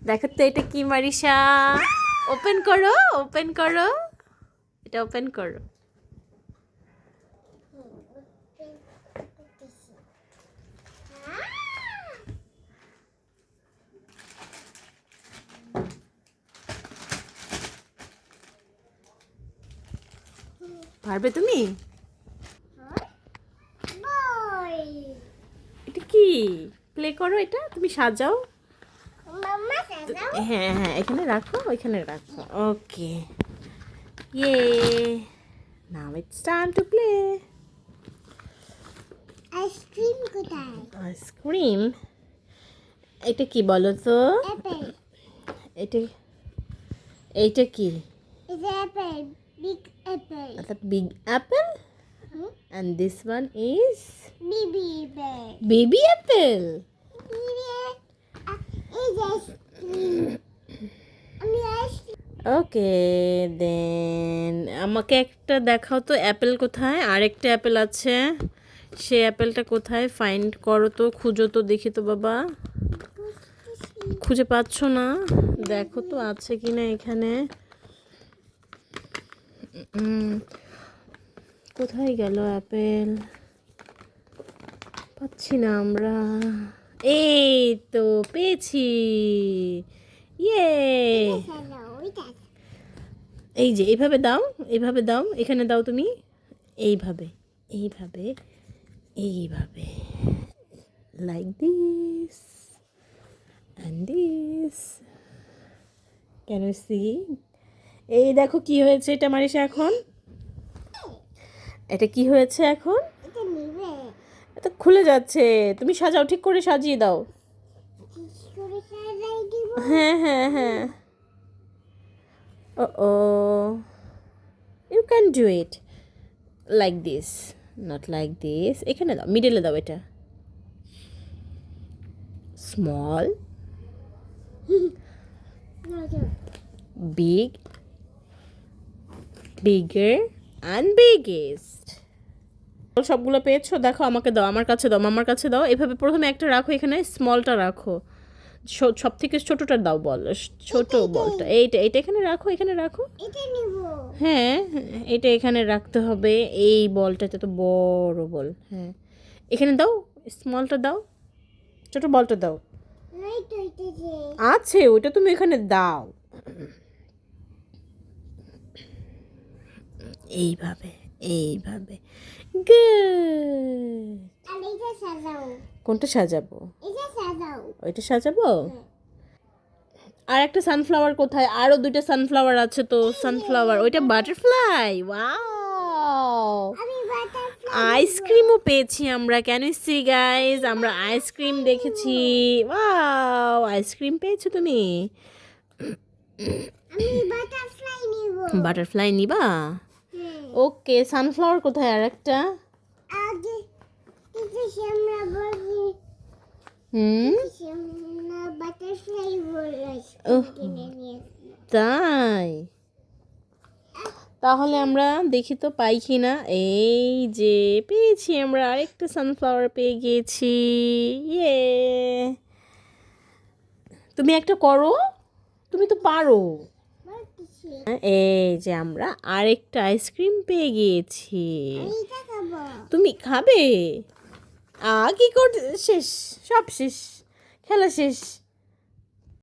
দেখো তো এটা কি মারিসা, ওপেন করো, ওপেন করো, এটা ওপেন করো। পারবে তুমি? এটা কি প্লে করো, এটা তুমি সাজাও। হ্যাঁ হ্যাঁ, এখানে রাখো, ওইখানে রাখো। ওকে, ইয়ে, now it's time to play. Ice cream কোথায়? আইসক্রিম, এটা কি বলো তো? অ্যাপেল। এটা, এইটা কি? It's apple. Big apple. Big Apple, and this one is Baby apple. baby apple. It's ice cream. আমি আইসক্রিম। ওকে দেন আমাকে একটা দেখাও তো, অ্যাপেল কোথায়? আরেকটা অ্যাপেল আছে, সে অ্যাপেলটা কোথায়? ফাইন্ড করো তো, খুঁজো তো, দেখি তো বাবা। খুঁজে পাচ্ছ না? দেখো তো আছে কি না এখানে। কোথায় গেল অ্যাপেল? পাচ্ছি না আমরা। এই তো পেয়েছি, ইয়ে। এই যে এইভাবে দাও, এইভাবে দাও, এখানে দাও তুমি, এইভাবে, এইভাবে, এইভাবে, like this and this. Can you see? এই দেখো কি হয়েছে এটা মারিসা এখন। এটা কি হয়েছে এখন? এটা নিবে। এটা খুলে যাচ্ছে, তুমি সাজাও, ঠিক করে সাজিয়ে দাও। ঠিক করে সাজাই দিব। হ্যাঁ হ্যাঁ হ্যাঁ, oh you can do it like this, not like this. এখানে দাও, মিডলে দাও, এটা small, big, bigger and biggest. সবগুলো পেয়েছো? দেখো আমাকে দাও, আমার কাছে দাও, আমার কাছে দাও। এভাবে প্রথমে একটা রাখো, এখানে স্মলটা রাখো, সব থেকে ছোটটা দাও, বল, ছোট বলটা, এইটা, এইটা এখানে রাখো, এখানে রাখো। এটা নিব। হ্যাঁ, এটা এখানে রাখতে হবে। এই বলটাতে তো বড় বল, হ্যাঁ এখানে দাও, স্মলটা দাও, ছোট বলটা দাও। নাই তো এটা যে। আছে, ওইটা তুমি এখানে দাও, এইভাবে, এইভাবে, গুড। আর এটা সাজাও। কোনটা সাজাবো? এটা সাজাও। ওইটা সাজাবো। আর একটা সানফ্লাওয়ার কোথায়? আরো দুইটা সানফ্লাওয়ার আছে তো, সানফ্লাওয়ার, ওইটা বাটারফ্লাই। ওয়াও, আমি বাটারফ্লাই। আইসক্রিমও পেয়েছি আমরা, ক্যান ইউ সি গাইজ? আমরা আইসক্রিম দেখেছি। ওয়াও, আইসক্রিম পেয়েছো তুমি? আমি বাটারফ্লাই নিব। বাটারফ্লাই নিবা? হ্যাঁ। ওকে, সানফ্লাওয়ার কোথায় আর একটা? আগে কিছু আমরা বলি। আমরা বাটারফ্লাই ওহ, কিনে নিয়ে তাই? তাহলে আমরা দেখি তো পাই কি না। এই যে পেয়েছি, আমরা আরেকটা সানফ্লাওয়ার পেয়ে গিয়েছি, ইয়ে। তুমি একটা করো, তুমি তো পারো। বলতেছি। এই যে আমরা আরেকটা আইসক্রিম পেয়ে গিয়েছি। এইটা খাবো। তুমি খাবে? কি করতে? শেষ, সব শেষ, খেলা শেষ।